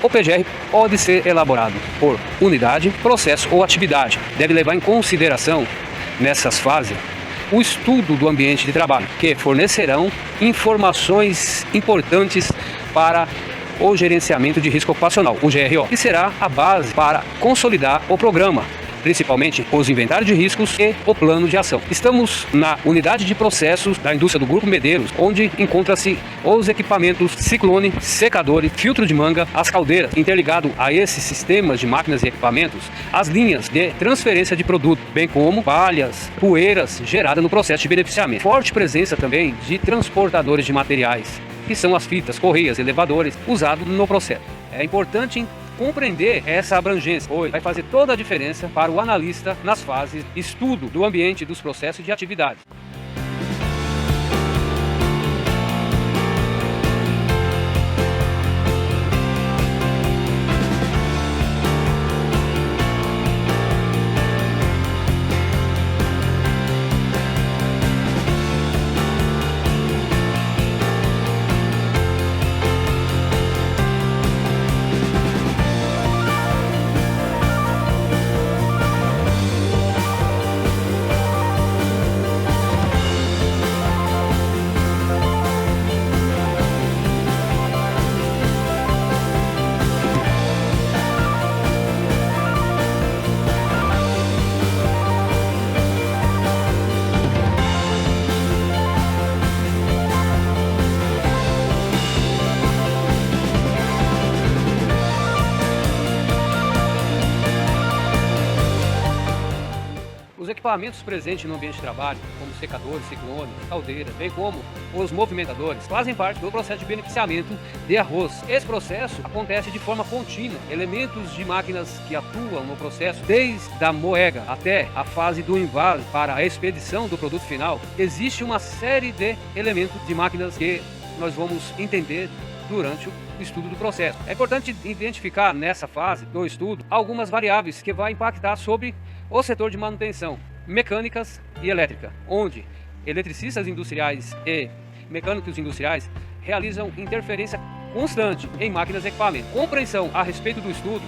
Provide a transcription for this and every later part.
O PGR pode ser elaborado por unidade, processo ou atividade. Deve levar em consideração, nessas fases, o estudo do ambiente de trabalho, que fornecerão informações importantes para o gerenciamento de risco ocupacional, o GRO, que será a base para consolidar o programa, principalmente os inventários de riscos e o plano de ação. Estamos na unidade de processos da indústria do Grupo Medeiros, onde encontra-se os equipamentos ciclone, secadores, filtro de manga, as caldeiras. Interligado a esses sistemas de máquinas e equipamentos, as linhas de transferência de produto, bem como palhas, poeiras geradas no processo de beneficiamento. Forte presença também de transportadores de materiais, que são as fitas, correias, elevadores, usados no processo. É importante compreender essa abrangência, pois vai fazer toda a diferença para o analista nas fases de estudo do ambiente, dos processos e de atividades. Os equipamentos presentes no ambiente de trabalho, como secadores, ciclones, caldeiras, bem como os movimentadores, fazem parte do processo de beneficiamento de arroz. Esse processo acontece de forma contínua. Elementos de máquinas que atuam no processo, desde a moega até a fase do invase para a expedição do produto final, existe uma série de elementos de máquinas que nós vamos entender durante o estudo do processo. É importante identificar nessa fase do estudo algumas variáveis que vão impactar sobre o setor de manutenção, mecânicas e elétrica, onde eletricistas industriais e mecânicos industriais realizam interferência constante em máquinas e equipamentos. Compreensão a respeito do estudo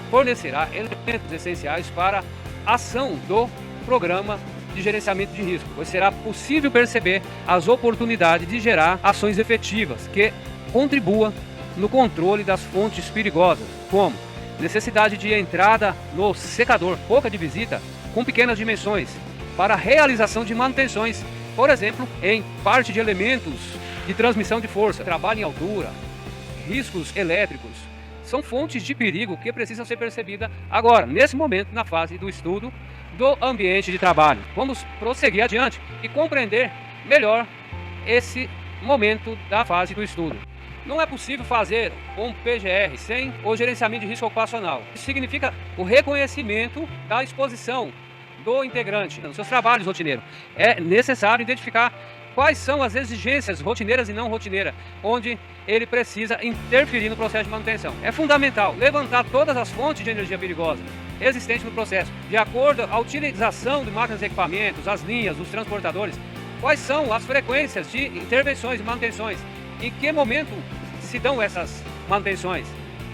fornecerá elementos essenciais para a ação do programa de gerenciamento de risco, pois será possível perceber as oportunidades de gerar ações efetivas que contribuam no controle das fontes perigosas, como necessidade de entrada no secador, boca de visita com pequenas dimensões, para a realização de manutenções, por exemplo, em parte de elementos de transmissão de força, trabalho em altura, riscos elétricos, são fontes de perigo que precisam ser percebidas agora, nesse momento, na fase do estudo do ambiente de trabalho. Vamos prosseguir adiante e compreender melhor esse momento da fase do estudo. Não é possível fazer um PGR sem o gerenciamento de risco ocupacional. Isso significa o reconhecimento da exposição do integrante nos seus trabalhos rotineiros. É necessário identificar quais são as exigências rotineiras e não rotineiras, onde ele precisa interferir no processo de manutenção. É fundamental levantar todas as fontes de energia perigosa existentes no processo, de acordo com a utilização de máquinas e equipamentos, as linhas, os transportadores, quais são as frequências de intervenções e manutenções, em que momento se dão essas manutenções,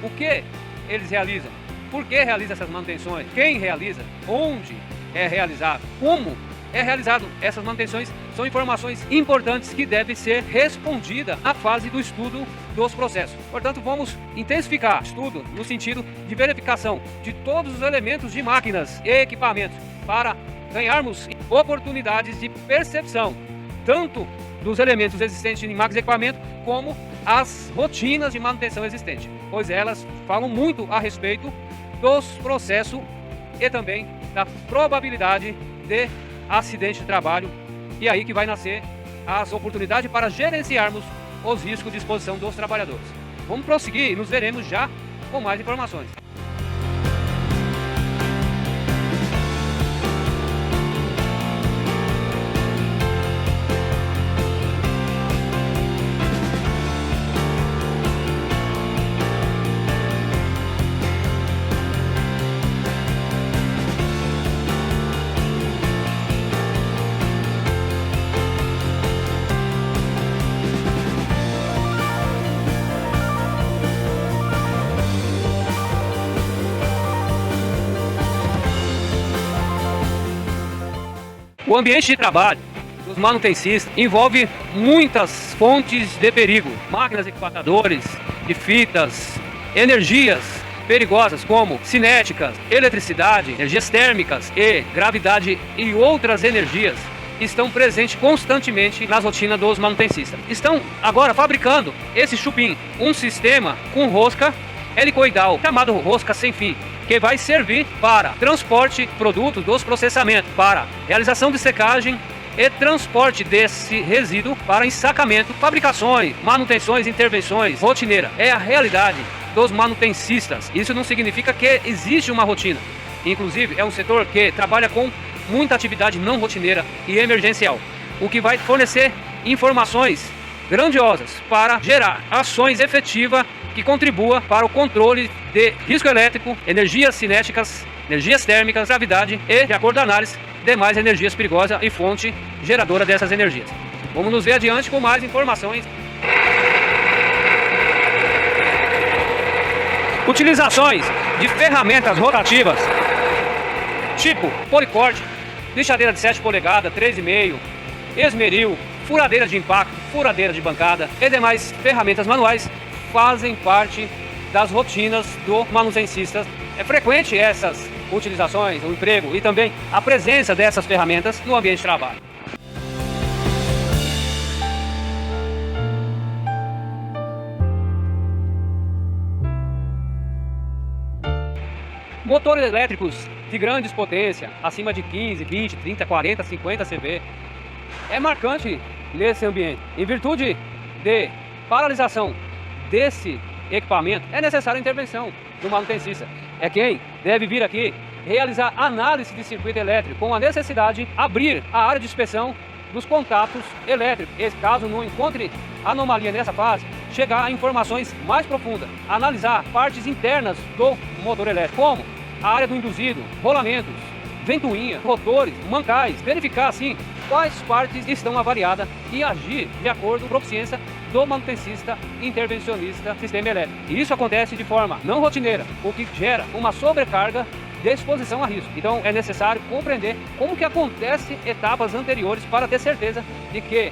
o que eles realizam, por que realiza essas manutenções, quem realiza, onde é realizado, como é realizado essas manutenções, são informações importantes que devem ser respondidas na fase do estudo dos processos. Portanto, vamos intensificar o estudo no sentido de verificação de todos os elementos de máquinas e equipamentos para ganharmos oportunidades de percepção, tanto dos elementos existentes em máquinas e equipamentos, como as rotinas de manutenção existentes, pois elas falam muito a respeito dos processos e também da probabilidade de acidente de trabalho, e aí que vai nascer as oportunidades para gerenciarmos os riscos de exposição dos trabalhadores. Vamos prosseguir e nos veremos já com mais informações. O ambiente de trabalho dos manutencistas envolve muitas fontes de perigo, máquinas, equipadores de fitas, energias perigosas como cinéticas, eletricidade, energias térmicas e gravidade e outras energias estão presentes constantemente nas rotinas dos manutencistas. Estão agora fabricando esse chupim, um sistema com rosca helicoidal, chamado rosca sem fim, que vai servir para transporte de produtos dos processamentos, para realização de secagem e transporte desse resíduo para ensacamento, fabricações, manutenções, intervenções rotineiras. É a realidade dos manutencistas. Isso não significa que existe uma rotina. Inclusive, é um setor que trabalha com muita atividade não rotineira e emergencial, o que vai fornecer informações grandiosas para gerar ações efetivas que contribua para o controle de risco elétrico, energias cinéticas, energias térmicas, gravidade e, de acordo com a análise, demais energias perigosas e fonte geradora dessas energias. Vamos nos ver adiante com mais informações. Utilizações de ferramentas rotativas, tipo policorte, lixadeira de 7 polegadas, 3,5, esmeril, furadeira de impacto, furadeira de bancada e demais ferramentas manuais fazem parte das rotinas do manutencista. É frequente essas utilizações, o emprego e também a presença dessas ferramentas no ambiente de trabalho. Motores elétricos de grandes potência, acima de 15, 20, 30, 40, 50 CV, é marcante nesse ambiente. Em virtude de paralisação desse equipamento, é necessária a intervenção do manutencista. É quem deve vir aqui realizar análise de circuito elétrico, com a necessidade de abrir a área de inspeção dos contatos elétricos. E caso não encontre anomalia nessa fase, chegar a informações mais profundas, analisar partes internas do motor elétrico, como a área do induzido, rolamentos, ventoinha, rotores, mancais, verificar assim quais partes estão avariadas e agir de acordo com a proficiência do manutencista intervencionista sistema elétrico. E isso acontece de forma não rotineira, o que gera uma sobrecarga de exposição a risco. Então é necessário compreender como que acontece etapas anteriores para ter certeza de que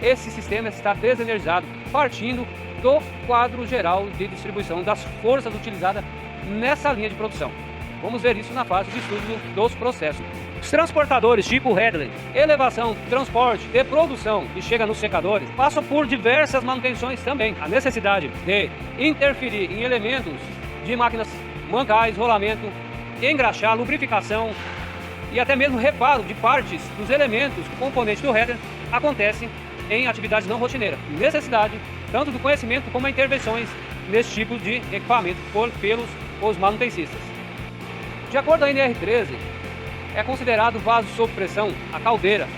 esse sistema está desenergizado, partindo do quadro geral de distribuição das forças utilizadas nessa linha de produção. Vamos ver isso na fase de estudo dos processos. Os transportadores tipo Headley, elevação, transporte de produção que chega nos secadores, passam por diversas manutenções também. A necessidade de interferir em elementos de máquinas mancais, rolamento, engraxar, lubrificação e até mesmo reparo de partes dos elementos, componentes do header, acontece em atividades não rotineiras. Necessidade tanto do conhecimento como intervenções nesse tipo de equipamento pelos os manutencistas. De acordo com a NR13, é considerado vaso sob pressão a caldeira,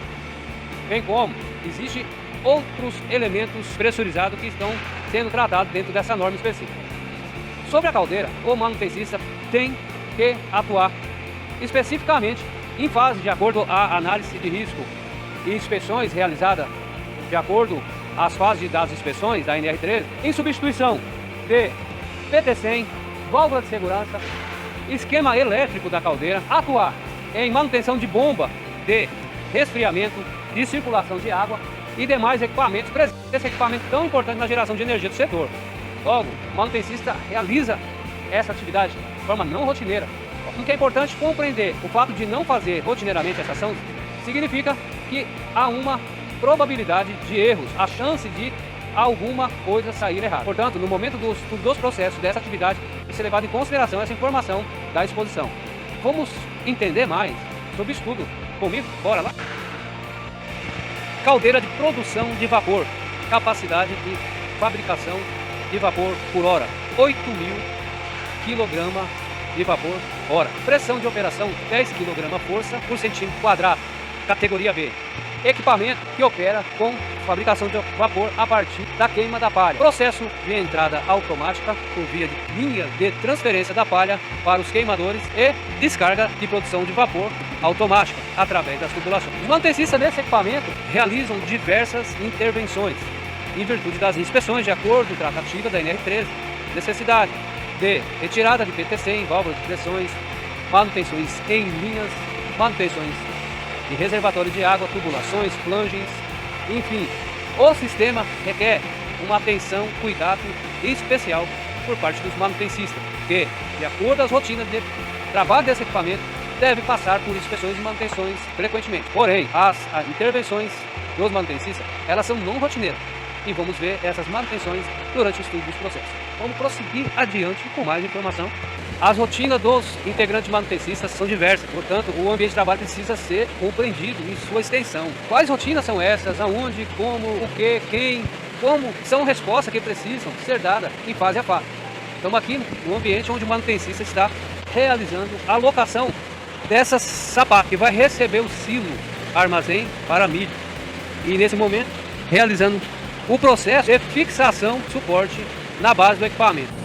bem como existem outros elementos pressurizados que estão sendo tratados dentro dessa norma específica. Sobre a caldeira, o manutencista tem que atuar especificamente em fase de acordo à análise de risco e inspeções realizadas de acordo às fases das inspeções da NR13, em substituição de PT100, válvula de segurança, esquema elétrico da caldeira, atuar em manutenção de bomba de resfriamento, de circulação de água e demais equipamentos presentes. Esse equipamento tão importante na geração de energia do setor. Logo, o manutencista realiza essa atividade de forma não rotineira. O que é importante compreender, o fato de não fazer rotineiramente essa ação significa que há uma probabilidade de erros, a chance de alguma coisa sair errada. Portanto, no momento dos processos dessa atividade, tem que ser levado em consideração essa informação da exposição. Vamos entender mais sobre o estudo comigo? Bora lá? Caldeira de produção de vapor, capacidade de fabricação de vapor por hora, 8.000 kg de vapor hora. Pressão de operação 10 kg força por centímetro quadrado, categoria B. Equipamento que opera com fabricação de vapor a partir da queima da palha. Processo de entrada automática por via de linha de transferência da palha para os queimadores e descarga de produção de vapor automática através das tubulações. Os manutencistas desse equipamento realizam diversas intervenções em virtude das inspeções de acordo com a tratativa da NR13, necessidade de retirada de PT100, válvulas de pressões, manutenções em linhas, manutenções de reservatório de água, tubulações, flanges, enfim. O sistema requer uma atenção, cuidado especial por parte dos manutencistas, que, de acordo com as rotinas de trabalho desse equipamento, deve passar por inspeções e manutenções frequentemente. Porém, as intervenções dos manutencistas, elas são não rotineiras. E vamos ver essas manutenções durante o estudo dos processos. Vamos prosseguir adiante com mais informação. As rotinas dos integrantes manutencistas são diversas, portanto, o ambiente de trabalho precisa ser compreendido em sua extensão. Quais rotinas são essas? Aonde, como, o que, quem, como são respostas que precisam ser dadas em fase a fase. Estamos aqui no ambiente onde o manutencista está realizando a locação dessa sapato que vai receber o silo armazém para milho. E nesse momento, realizando o processo de fixação de suporte na base do equipamento.